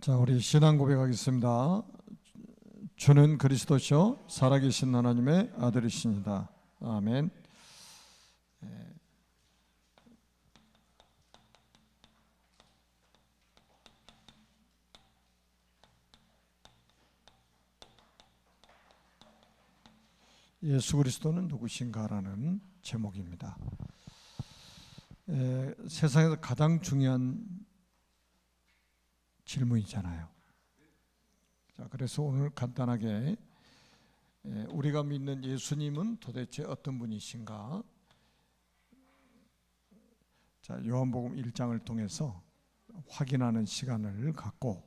자, 우리 신앙 고백하겠습니다. 주는 그리스도시요 살아계신 하나님의 아들이십니다. 아멘. 예수 그리스도는 누구신가라는 제목입니다. 세상에서 가장 중요한 질문이잖아요. 자, 그래서 오늘 간단하게 우리가 믿는 예수님은 도대체 어떤 분이신가? 자, 요한복음 1장을 통해서 확인하는 시간을 갖고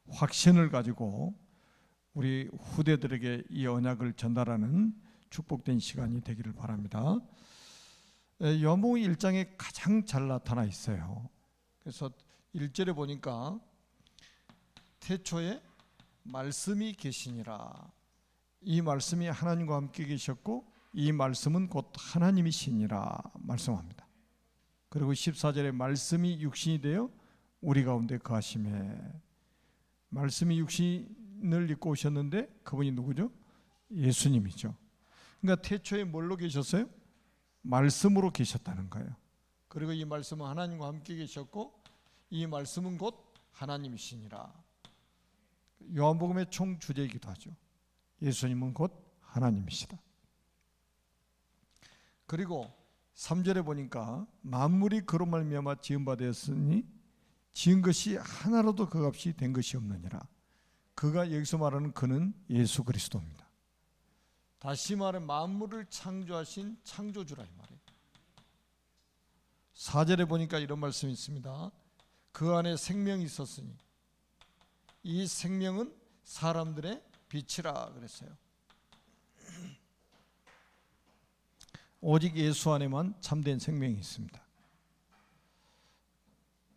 확신을 가지고 우리 후대들에게 이 언약을 전달하는 축복된 시간이 되기를 바랍니다. 요한복음 1장에 가장 잘 나타나 있어요. 그래서 1절에 보니까 태초에 말씀이 계시니라. 이 말씀이 하나님과 함께 계셨고 이 말씀은 곧 하나님이시니라 말씀합니다. 그리고 14절에 말씀이 육신이 되어 우리 가운데 거하심에, 말씀이 육신을 입고 오셨는데 그분이 누구죠? 예수님이죠. 그러니까 태초에 뭘로 계셨어요? 말씀으로 계셨다는 거예요. 그리고 이 말씀은 하나님과 함께 계셨고 이 말씀은 곧 하나님이시니라. 요한복음의 총 주제이기도 하죠. 예수님은 곧 하나님이시다. 그리고 3절에 보니까 만물이 그로 말미암아 지은 바 되었으니 지은 것이 하나로도 그 값이 된 것이 없느니라. 그가 여기서 말하는 그는 예수 그리스도입니다. 다시 말해 만물을 창조하신 창조주라 이 말이에요. 4절에 보니까 이런 말씀이 있습니다. 그 안에 생명이 있었으니 이 생명은 사람들의 빛이라 그랬어요. 오직 예수 안에만 참된 생명이 있습니다.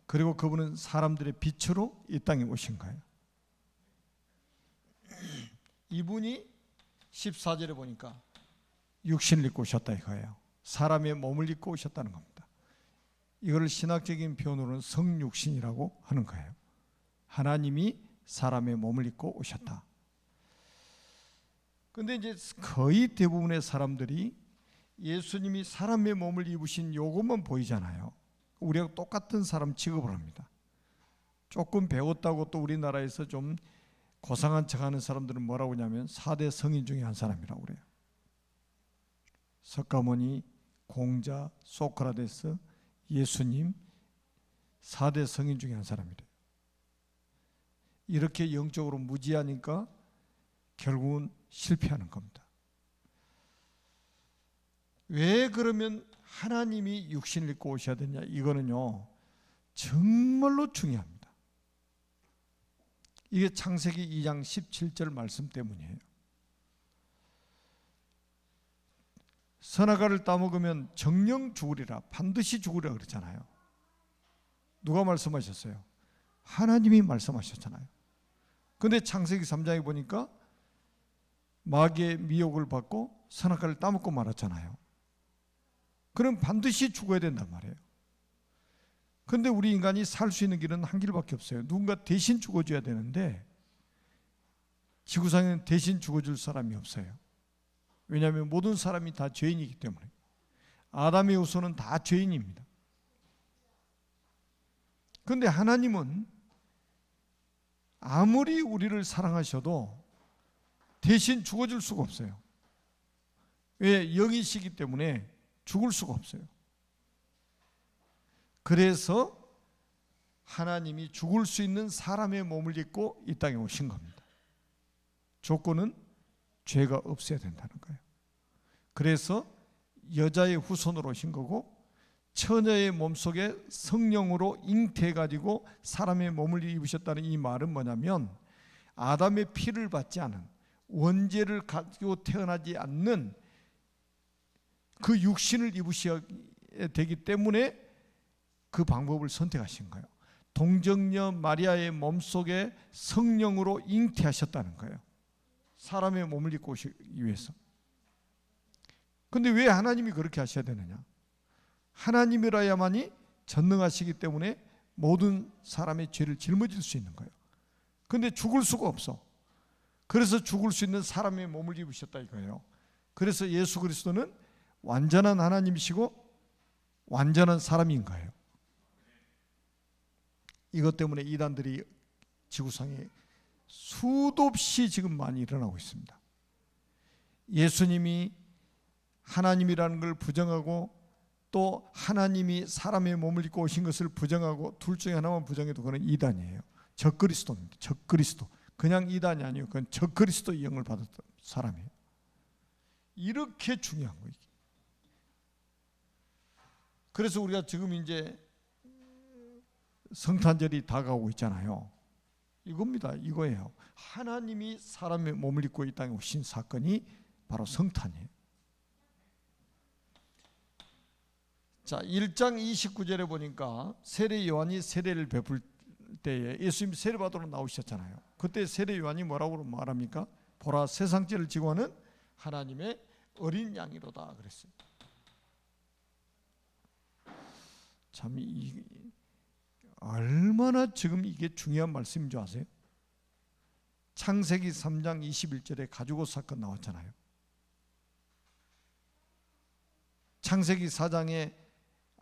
그리고 그분은 사람들의 빛으로 이 땅에 오신 거예요. 이분이 14절에 보니까 육신을 입고 오셨다 이거예요. 사람의 몸을 입고 오셨다는 겁니다. 이걸 신학적인 표현으로는 성육신이라고 하는 거예요. 하나님이 사람의 몸을 입고 오셨다. 그런데 이제 거의 대부분의 사람들이 예수님이 사람의 몸을 입으신 요것만 보이잖아요. 우리하고 똑같은 사람 취급을 합니다. 조금 배웠다고 또 우리나라에서 좀 고상한 척하는 사람들은 뭐라고 하냐면 4대 성인 중에 한 사람이라고 그래요. 석가모니, 공자, 소크라테스, 예수님 4대 성인 중에 한 사람이래요. 이렇게 영적으로 무지하니까 결국은 실패하는 겁니다. 왜 그러면 하나님이 육신을 입고 오셔야 되냐? 이거는요 정말로 중요합니다. 이게 창세기 2장 17절 말씀 때문이에요. 선악과를 따먹으면 정령 죽으리라, 반드시 죽으리라 그랬잖아요. 누가 말씀하셨어요? 하나님이 말씀하셨잖아요. 그런데 창세기 3장에 보니까 마귀의 미혹을 받고 선악과를 따먹고 말았잖아요. 그럼 반드시 죽어야 된단 말이에요. 그런데 우리 인간이 살 수 있는 길은 한 길밖에 없어요. 누군가 대신 죽어줘야 되는데 지구상에는 대신 죽어줄 사람이 없어요. 왜냐하면 모든 사람이 다 죄인이기 때문에. 아담의 후손은 다 죄인입니다. 그런데 하나님은 아무리 우리를 사랑하셔도 대신 죽어줄 수가 없어요. 왜? 영이시기 때문에 죽을 수가 없어요. 그래서 하나님이 죽을 수 있는 사람의 몸을 입고 이 땅에 오신 겁니다. 조건은 죄가 없어야 된다는 거예요. 그래서 여자의 후손으로 오신 거고 처녀의 몸속에 성령으로 잉태해가지고 사람의 몸을 입으셨다는 이 말은 뭐냐면 아담의 피를 받지 않은 원죄를 가지고 태어나지 않는 그 육신을 입으셔야 되기 때문에 그 방법을 선택하신 거예요. 동정녀 마리아의 몸속에 성령으로 잉태하셨다는 거예요. 사람의 몸을 입고 오시기 위해서. 그런데 왜 하나님이 그렇게 하셔야 되느냐? 하나님이라야만이 전능하시기 때문에 모든 사람의 죄를 짊어질 수 있는 거예요. 근데 죽을 수가 없어. 그래서 죽을 수 있는 사람의 몸을 입으셨다 이거예요. 그래서 예수 그리스도는 완전한 하나님이시고 완전한 사람인 거예요. 이것 때문에 이단들이 지구상에 수도 없이 지금 많이 일어나고 있습니다. 예수님이 하나님이라는 걸 부정하고 또 하나님이 사람의 몸을 입고 오신 것을 부정하고 둘 중에 하나만 부정해도 그건 이단이에요. 적그리스도입니다. 적그리스도. 그냥 이단이 아니에요. 그건 적그리스도의 영을 받았던 사람이에요. 이렇게 중요한 거예요. 그래서 우리가 지금 이제 성탄절이 다가오고 있잖아요. 이겁니다. 이거예요. 하나님이 사람의 몸을 입고 이 땅에 오신 사건이 바로 성탄이에요. 자, 1장 29절에 보니까 세례 요한이 세례를 베풀 때에 예수님이 세례 받으러 나오셨잖아요. 그때 세례 요한이 뭐라고 말합니까? 보라, 세상 죄를 지고 하는 하나님의 어린 양이로다 그랬어요. 참 얼마나 지금 이게 중요한 말씀인 줄 아세요? 창세기 3장 21절에 가죽옷 사건 나왔잖아요. 창세기 4장에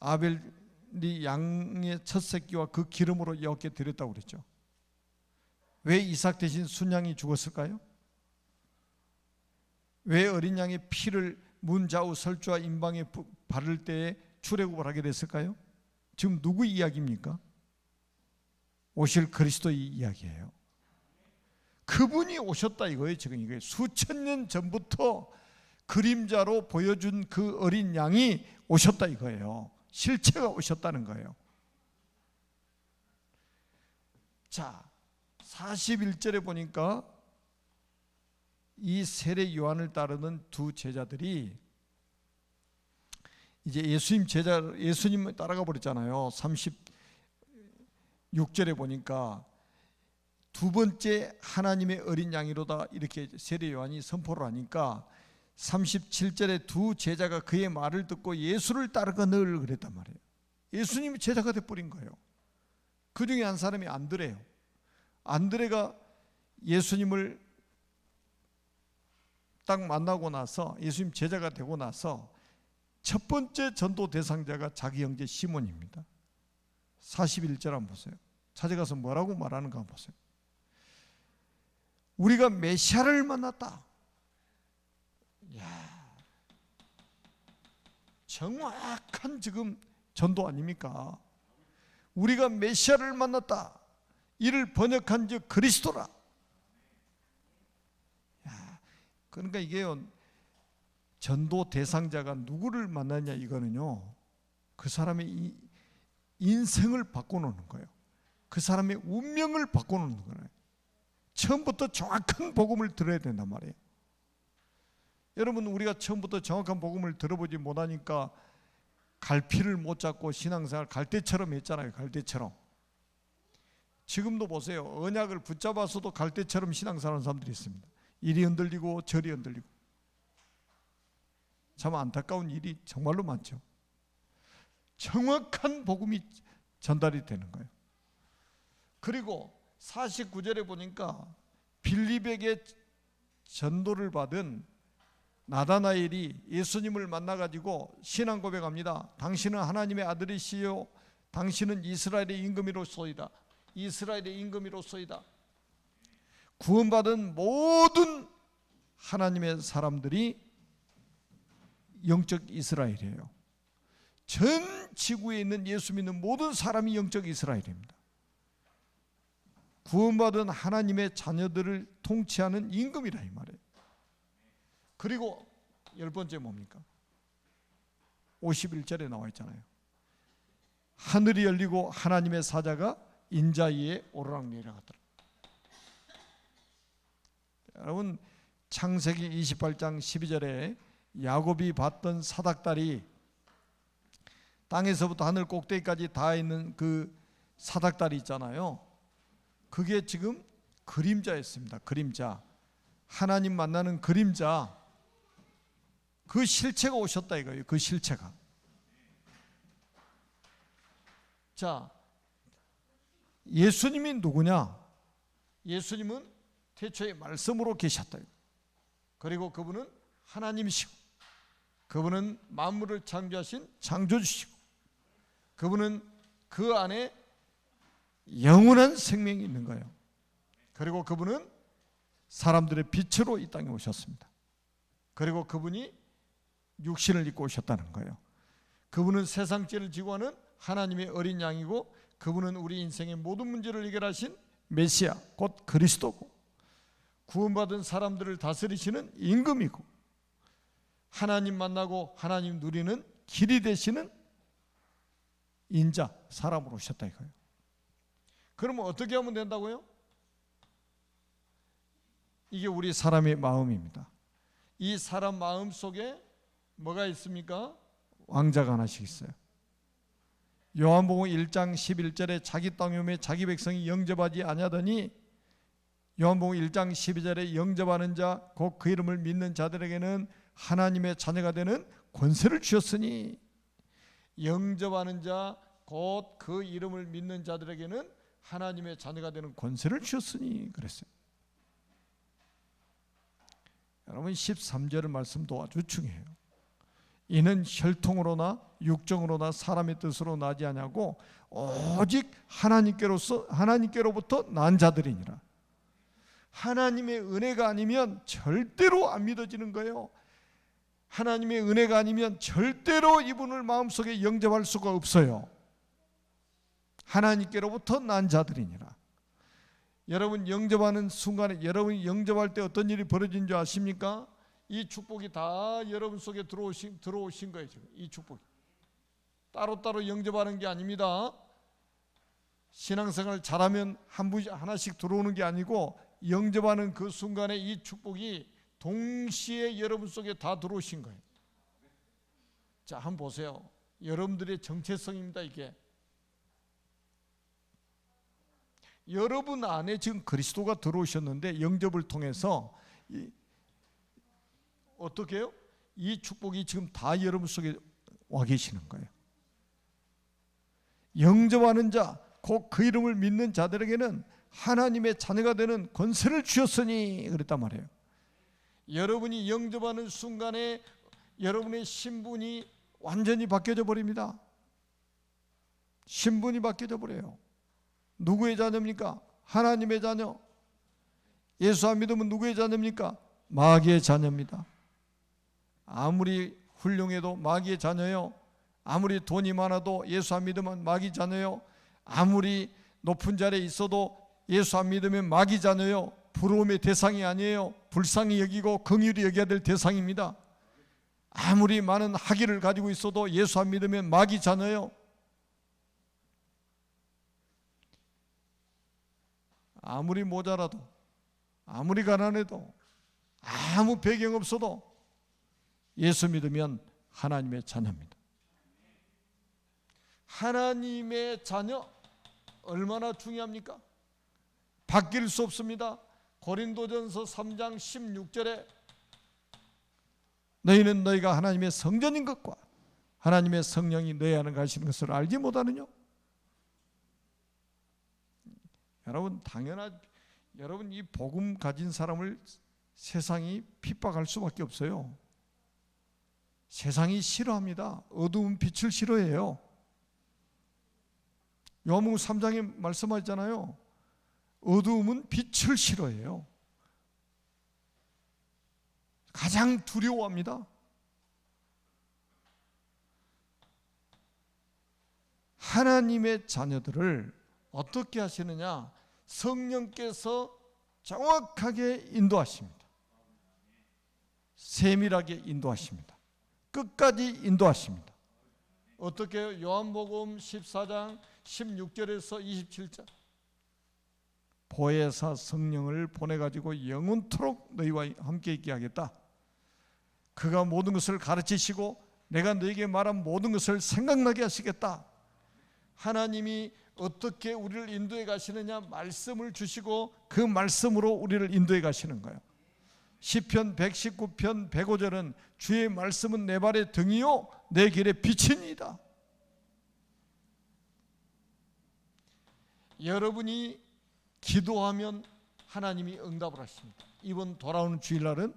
아벨이 양의 첫 새끼와 그 기름으로 여호와께 드렸다고 그랬죠. 왜 이삭 대신 순양이 죽었을까요? 왜 어린 양의 피를 문좌우 설주와 임방에 바를 때에 출애굽을 하게 됐을까요? 지금 누구 이야기입니까? 오실 그리스도의 이야기예요. 그분이 오셨다 이거예요. 지금 이게 수천 년 전부터 그림자로 보여준 그 어린 양이 오셨다 이거예요. 실체가 오셨다는 거예요. 자, 41절에 보니까 이 세례 요한을 따르는 두 제자들이 이제 예수님 따라가 버렸잖아요. 36절에 보니까 두 번째 하나님의 어린 양이로다 이렇게 세례 요한이 선포를 하니까 37절에 두 제자가 그의 말을 듣고 예수를 따르거늘 그랬단 말이에요. 예수님이 제자가 돼버린 거예요. 그 중에 한 사람이 안드레예요. 안드레가 예수님을 딱 만나고 나서 예수님 제자가 되고 나서 첫 번째 전도 대상자가 자기 형제 시몬입니다. 41절 한번 보세요. 찾아가서 뭐라고 말하는가 한번 보세요. 우리가 메시아를 만났다. 야, 정확한 지금 전도 아닙니까? 우리가 메시아를 만났다. 이를 번역한 즉 그리스도라. 야, 그러니까 이게요, 전도 대상자가 누구를 만났냐 이거는요, 그 사람의 인생을 바꿔놓는 거예요. 그 사람의 운명을 바꿔놓는 거예요. 처음부터 정확한 복음을 들어야 된단 말이에요. 여러분, 우리가 처음부터 정확한 복음을 들어보지 못하니까 갈피를 못 잡고 신앙생활 갈대처럼 했잖아요. 갈대처럼. 지금도 보세요. 언약을 붙잡아서도 갈대처럼 신앙생활하는 사람들이 있습니다. 이리 흔들리고 저리 흔들리고. 참 안타까운 일이 정말로 많죠. 정확한 복음이 전달이 되는 거예요. 그리고 49절에 보니까 빌립에게 전도를 받은 나다나엘이 예수님을 만나가지고 신앙 고백합니다. 당신은 하나님의 아들이시요 당신은 이스라엘의 임금이로소이다. 이스라엘의 임금이로소이다. 구원받은 모든 하나님의 사람들이 영적 이스라엘이에요. 전 지구에 있는 예수 믿는 모든 사람이 영적 이스라엘입니다. 구원받은 하나님의 자녀들을 통치하는 임금이라 이 말이에요. 그리고 열 번째 뭡니까? 51절에 나와 있잖아요. 하늘이 열리고 하나님의 사자가 인자 위에 오르락 내려가더라. 여러분, 창세기 28장 12절에 야곱이 봤던 사닥다리, 땅에서부터 하늘 꼭대기까지 닿아 있는 그 사닥다리 있잖아요. 그게 지금 그림자였습니다. 그림자. 하나님 만나는 그림자. 그 실체가 오셨다 이거예요. 그 실체가. 자, 예수님이 누구냐? 예수님은 태초에 말씀으로 계셨다. 그리고 그분은 하나님이시고, 그분은 만물을 창조하신 창조주시고, 그분은 그 안에 영원한 생명이 있는 거예요. 그리고 그분은 사람들의 빛으로 이 땅에 오셨습니다. 그리고 그분이 육신을 입고 오셨다는 거예요. 그분은 세상 죄를 지고 하는 하나님의 어린 양이고, 그분은 우리 인생의 모든 문제를 해결하신 메시아, 곧 그리스도고, 구원받은 사람들을 다스리시는 임금이고, 하나님 만나고 하나님 누리는 길이 되시는 인자, 사람으로 오셨다 이거예요. 그러면 어떻게 하면 된다고요? 이게 우리 사람의 마음입니다. 이 사람 마음 속에 뭐가 있습니까? 왕자가 하나씩 있어요. 요한복음 1장 11절에 자기 땅에 오매 자기 백성이 영접하지 아니하더니, 요한복음 1장 12절에 영접하는 자 곧 그 이름을 믿는 자들에게는 하나님의 자녀가 되는 권세를 주셨으니, 영접하는 자 곧 그 이름을 믿는 자들에게는 하나님의 자녀가 되는 권세를 주셨으니 그랬어요. 여러분 13절 말씀도 아주 중요해요. 이는 혈통으로나 육정으로나 사람의 뜻으로 나지 아니하고 오직 하나님께로부터 난 자들이니라. 하나님의 은혜가 아니면 절대로 안 믿어지는 거예요. 하나님의 은혜가 아니면 절대로 이분을 마음속에 영접할 수가 없어요. 하나님께로부터 난 자들이니라. 여러분 영접하는 순간에, 여러분이 영접할 때 어떤 일이 벌어진 줄 아십니까? 이 축복이 다 여러분 속에 들어오신 거예요. 지금 이 축복이 따로따로 영접하는 게 아닙니다. 신앙생활 잘하면 하나씩 들어오는 게 아니고, 영접하는 그 순간에 이 축복이 동시에 여러분 속에 다 들어오신 거예요. 자, 한번 보세요. 여러분들의 정체성입니다. 이게 여러분 안에 지금 그리스도가 들어오셨는데, 영접을 통해서 어떻게 해요? 이 축복이 지금 다 여러분 속에 와 계시는 거예요. 영접하는 자, 곧 그 이름을 믿는 자들에게는 하나님의 자녀가 되는 권세를 주셨으니 그랬단 말이에요. 여러분이 영접하는 순간에 여러분의 신분이 완전히 바뀌어져 버립니다. 신분이 바뀌어져 버려요. 누구의 자녀입니까? 하나님의 자녀. 예수 안 믿으면 누구의 자녀입니까? 마귀의 자녀입니다. 아무리 훌륭해도 마귀의 자녀요. 아무리 돈이 많아도 예수 안 믿으면 마귀 자녀요. 아무리 높은 자리에 있어도 예수 안 믿으면 마귀 자녀요. 부러움의 대상이 아니에요. 불쌍히 여기고 긍휼히 여겨야 될 대상입니다. 아무리 많은 학위를 가지고 있어도 예수 안 믿으면 마귀 자녀요. 아무리 모자라도, 아무리 가난해도, 아무 배경 없어도 예수 믿으면 하나님의 자녀입니다. 하나님의 자녀 얼마나 중요합니까? 바뀔 수 없습니다. 고린도전서 3장 16절에 너희는 너희가 하나님의 성전인 것과 하나님의 성령이 너희 안에 가시는 것을 알지 못하느냐? 여러분 여러분 이 복음 가진 사람을 세상이 핍박할 수밖에 없어요. 세상이 싫어합니다. 어두운 빛을 싫어해요. 요한복음 3장에 말씀하셨잖아요. 어두움은 빛을 싫어해요. 가장 두려워합니다. 하나님의 자녀들을 어떻게 하시느냐? 성령께서 정확하게 인도하십니다. 세밀하게 인도하십니다. 끝까지 인도하십니다. 어떻게 해요? 요한복음 14장 16절에서 27절 보혜사 성령을 보내가지고 영원토록 너희와 함께 있게 하겠다. 그가 모든 것을 가르치시고 내가 너에게 말한 모든 것을 생각나게 하시겠다. 하나님이 어떻게 우리를 인도해 가시느냐? 말씀을 주시고 그 말씀으로 우리를 인도해 가시는 거예요. 시편 119편 105절은 주의 말씀은 내 발의 등이요 내 길의 빛이니이다. 여러분이 기도하면 하나님이 응답을 하십니다. 이번 돌아오는 주일날은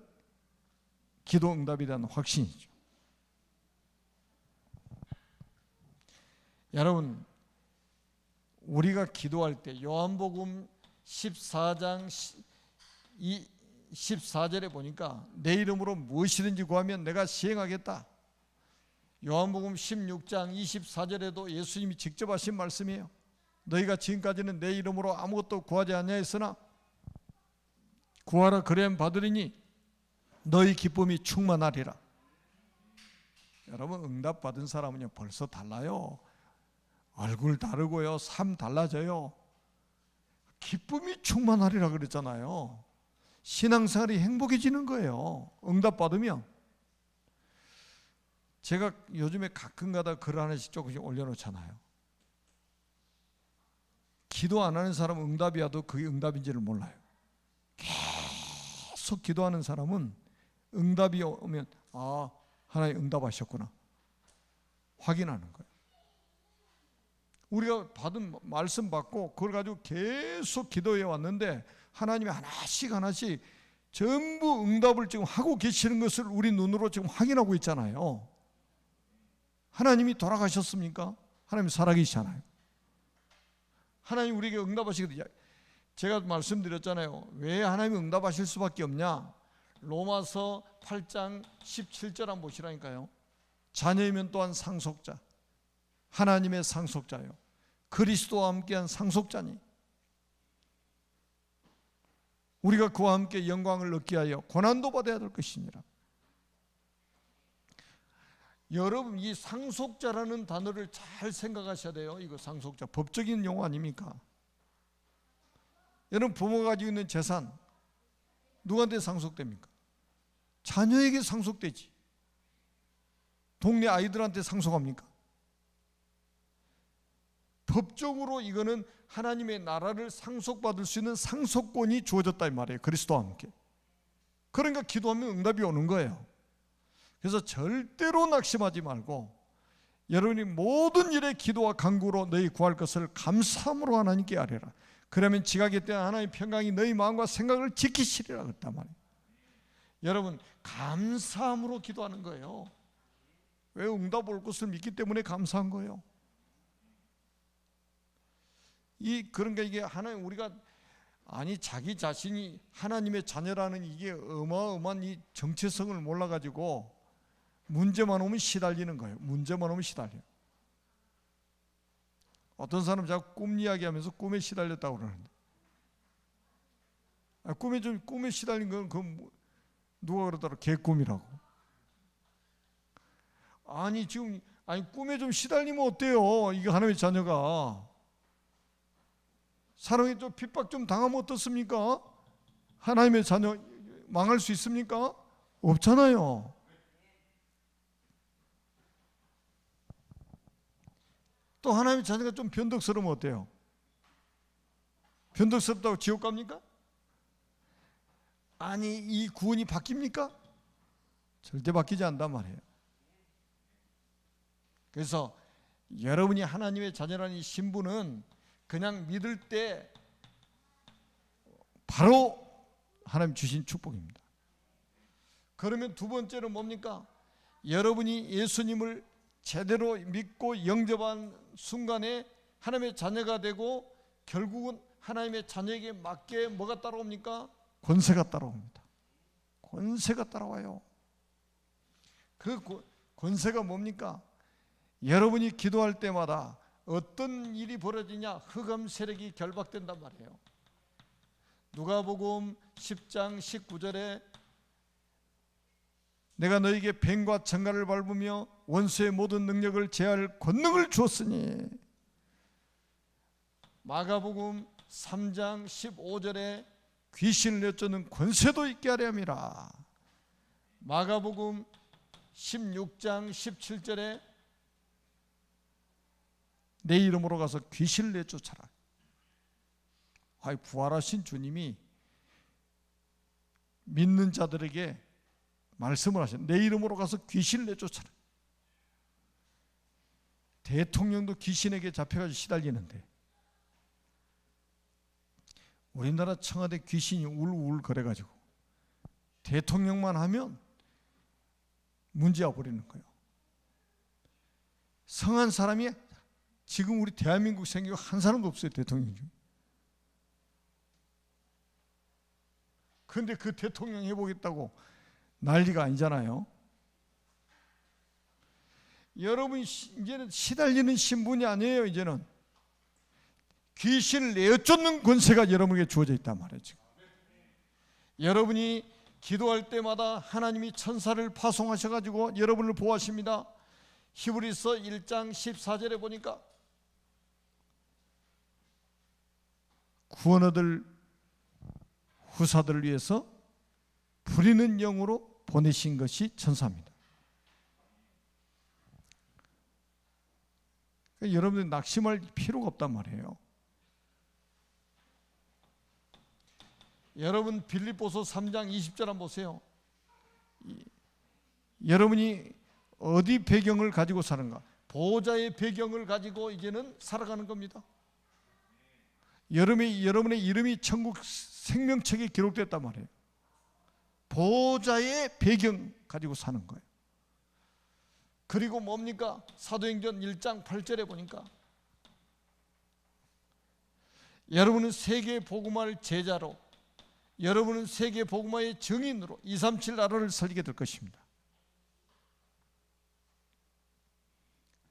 기도 응답에 대한 확신이죠. 여러분, 우리가 기도할 때 요한복음 14장 14절에 보니까 내 이름으로 무엇이든지 구하면 내가 시행하겠다. 요한복음 16장 24절에도 예수님이 직접 하신 말씀이에요. 너희가 지금까지는 내 이름으로 아무것도 구하지 아니하였으나 구하라 그리하면 받으리니 너희 기쁨이 충만하리라. 여러분, 응답받은 사람은요 벌써 달라요. 얼굴 다르고요, 삶 달라져요. 기쁨이 충만하리라 그랬잖아요. 신앙생활이 행복해지는 거예요, 응답받으면. 제가 요즘에 가끔가다 글 하나씩 조금씩 올려놓잖아요. 기도 안 하는 사람은 응답이 와도 그게 응답인지를 몰라요. 계속 기도하는 사람은 응답이 오면 아, 하나님 응답하셨구나 확인하는 거예요. 우리가 받은 말씀 받고 그걸 가지고 계속 기도해 왔는데 하나님이 하나씩 하나씩 전부 응답을 지금 하고 계시는 것을 우리 눈으로 지금 확인하고 있잖아요. 하나님이 돌아가셨습니까? 하나님 살아계시잖아요. 하나님 우리에게 응답하시거든요. 제가 말씀드렸잖아요. 왜 하나님이 응답하실 수밖에 없냐? 로마서 8장 17절 한번 보시라니까요. 자녀이면 또한 상속자, 하나님의 상속자요, 그리스도와 함께한 상속자니 우리가 그와 함께 영광을 얻게 하여 고난도 받아야 될 것이니라. 여러분, 이 상속자라는 단어를 잘 생각하셔야 돼요. 이거 상속자, 법적인 용어 아닙니까? 여러분, 부모가 가지고 있는 재산 누구한테 상속됩니까? 자녀에게 상속되지. 동네 아이들한테 상속합니까? 법적으로 이거는 하나님의 나라를 상속받을 수 있는 상속권이 주어졌다 이 말이에요. 그리스도와 함께. 그러니까 기도하면 응답이 오는 거예요. 그래서 절대로 낙심하지 말고 여러분이 모든 일에 기도와 간구로 너희 구할 것을 감사함으로 하나님께 아뢰라. 그러면 지각에 대한 하나님의 평강이 너희 마음과 생각을 지키시리라 그랬단 말이에요. 여러분, 감사함으로 기도하는 거예요. 왜? 응답 올 것을 믿기 때문에 감사한 거예요. 그러니까 이게 하나님, 우리가 자기 자신이 하나님의 자녀라는 이게 어마어마한 이 정체성을 몰라가지고 문제만 오면 시달리는 거예요. 문제만 오면 시달려요. 어떤 사람 자꾸 꿈 이야기하면서 꿈에 시달렸다고 그러는데, 꿈에 시달린 건 누가 그러더라? 개꿈이라고. 꿈에 좀 시달리면 어때요? 이게 하나님의 자녀가. 사랑에 좀 핍박 좀 당하면 어떻습니까? 하나님의 자녀 망할 수 있습니까? 없잖아요. 또 하나님의 자녀가 좀 변덕스러우면 어때요? 변덕스럽다고 지옥 갑니까? 이 구원이 바뀝니까? 절대 바뀌지 않단 말이에요. 그래서 여러분이 하나님의 자녀라는 이 신분은 그냥 믿을 때 바로 하나님 주신 축복입니다. 그러면 두 번째는 뭡니까? 여러분이 예수님을 제대로 믿고 영접한 순간에 하나님의 자녀가 되고 결국은 하나님의 자녀에게 맞게 뭐가 따라옵니까? 권세가 따라옵니다. 권세가 따라와요. 그 권세가 뭡니까? 여러분이 기도할 때마다 어떤 일이 벌어지냐? 흑암 세력이 결박된단 말이에요. 누가복음 10장 19절에 내가 너에게 뱀과 청갈을 밟으며 원수의 모든 능력을 제할 권능을 주었으니, 마가복음 3장 15절에 귀신을 내쫓는 권세도 있게 하려 함이라. 마가복음 16장 17절에 내 이름으로 가서 귀신을 내쫓아라. 부활하신 주님이 믿는 자들에게 말씀을 하셨어요. 내 이름으로 가서 귀신을 내쫓아라. 대통령도 귀신에게 잡혀가지고 시달리는데 우리나라 청와대 귀신이 울울 거려가지고 대통령만 하면 문제야 버리는 거예요. 성한 사람이 지금 우리 대한민국 생기고 한 사람도 없어요, 대통령 중에. 그런데 그 대통령 해보겠다고 난리가 아니잖아요. 여러분, 이제는 시달리는 신분이 아니에요. 이제는 귀신을 내어쫓는 권세가 여러분에게 주어져 있단 말이에요. 지금 여러분이 기도할 때마다 하나님이 천사를 파송하셔가지고 여러분을 보호하십니다. 히브리서 1장 14절에 보니까 구원 얻을 후사들을 위해서 부리는 영으로 보내신 것이 천사입니다. 그러니까 여러분들 낙심할 필요가 없단 말이에요. 여러분 빌립보서 3장 20절 한번 보세요. 여러분이 어디 배경을 가지고 사는가? 보호자의 배경을 가지고 이제는 살아가는 겁니다. 여러분의 이름이 천국 생명책에 기록됐단 말이에요. 보호자의 배경 가지고 사는 거예요. 그리고 뭡니까? 사도행전 1장 8절에 보니까 여러분은 세계 복음화의 제자로, 여러분은 세계 복음화의 증인으로 237 나라를 살리게 될 것입니다.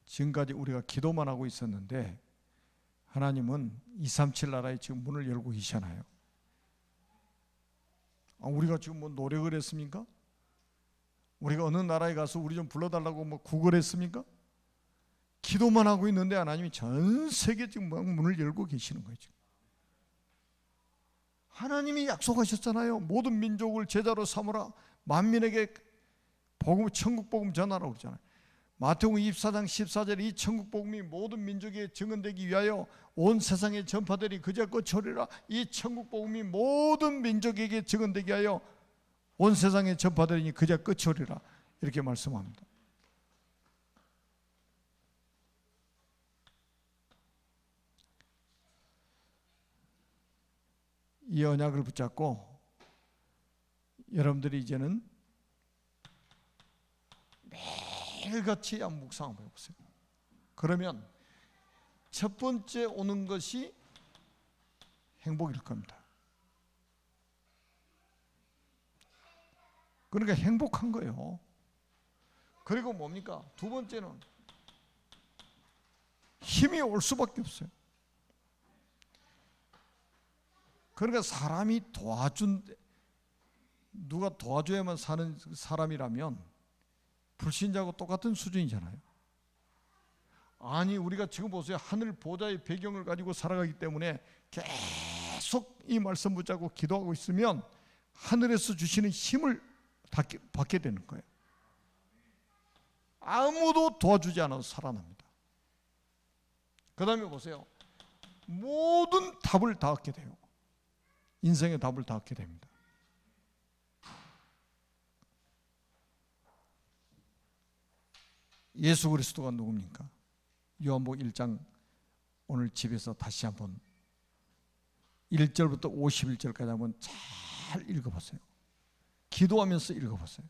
지금까지 우리가 기도만 하고 있었는데 하나님은 237 나라에 지금 문을 열고 계시잖아요. 우리가 지금 뭐 노력을 했습니까? 우리가 어느 나라에 가서 우리 좀 불러달라고 뭐 구걸했습니까? 기도만 하고 있는데 하나님이 전 세계 지금 문을 열고 계시는 거예요. 지금. 하나님이 약속하셨잖아요. 모든 민족을 제자로 삼으라, 만민에게 복음, 천국 복음 전하라고 그러잖아요. 마태복음 24장 14절에 이 천국 복음이 모든 민족에 증언되기 위하여 온 세상에 전파되리 그저 끝이 오리라. 이 천국 복음이 모든 민족에게 증언되기 위하여 온 세상에 전파되리니 그저 끝이 오리라. 이렇게 말씀합니다. 이 언약을 붙잡고 여러분들이 이제는 매일같이 한번 묵상 한번 해보세요. 그러면 첫 번째 오는 것이 행복일 겁니다. 그러니까 행복한 거예요. 그리고 뭡니까? 두 번째는 힘이 올 수밖에 없어요. 그러니까 사람이 누가 도와줘야만 사는 사람이라면 불신자하고 똑같은 수준이잖아요. 아니, 우리가 지금 보세요. 하늘 보좌의 배경을 가지고 살아가기 때문에 계속 이 말씀 붙잡고 기도하고 있으면 하늘에서 주시는 힘을 받게 되는 거예요. 아무도 도와주지 않아도 살아납니다. 그 다음에 보세요. 모든 답을 다 얻게 돼요. 인생의 답을 다 얻게 됩니다. 예수 그리스도가 누굽니까? 요한복음 1장 오늘 집에서 다시 한번 1절부터 51절까지 한번 잘 읽어보세요. 기도하면서 읽어보세요.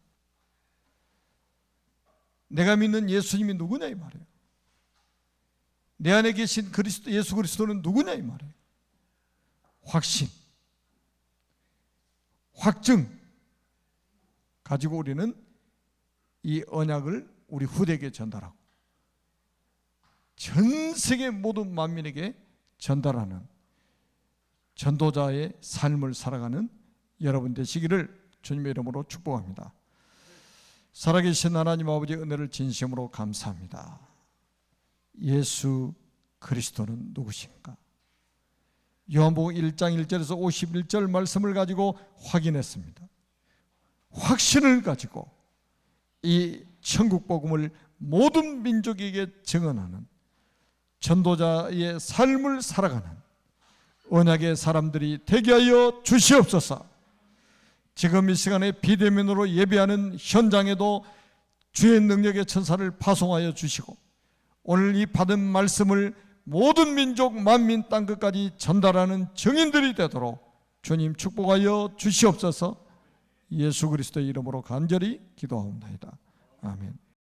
내가 믿는 예수님이 누구냐 이 말이에요. 내 안에 계신 예수 그리스도는 누구냐 이 말이에요. 확신, 확증 가지고 우리는 이 언약을 우리 후대에게 전달하고 전 세계 모든 만민에게 전달하는 전도자의 삶을 살아가는 여러분 되시기를 주님의 이름으로 축복합니다. 살아계신 하나님 아버지의 은혜를 진심으로 감사합니다. 예수 그리스도는 누구신가? 요한복음 1장 1절에서 51절 말씀을 가지고 확인했습니다. 확신을 가지고 이 천국 복음을 모든 민족에게 증언하는 전도자의 삶을 살아가는 언약의 사람들이 되게 하여 주시옵소서. 지금 이 시간에 비대면으로 예배하는 현장에도 주의 능력의 천사를 파송하여 주시고 오늘 이 받은 말씀을 모든 민족 만민 땅끝까지 전달하는 증인들이 되도록 주님 축복하여 주시옵소서. 예수 그리스도의 이름으로 간절히 기도하옵나이다. 아멘.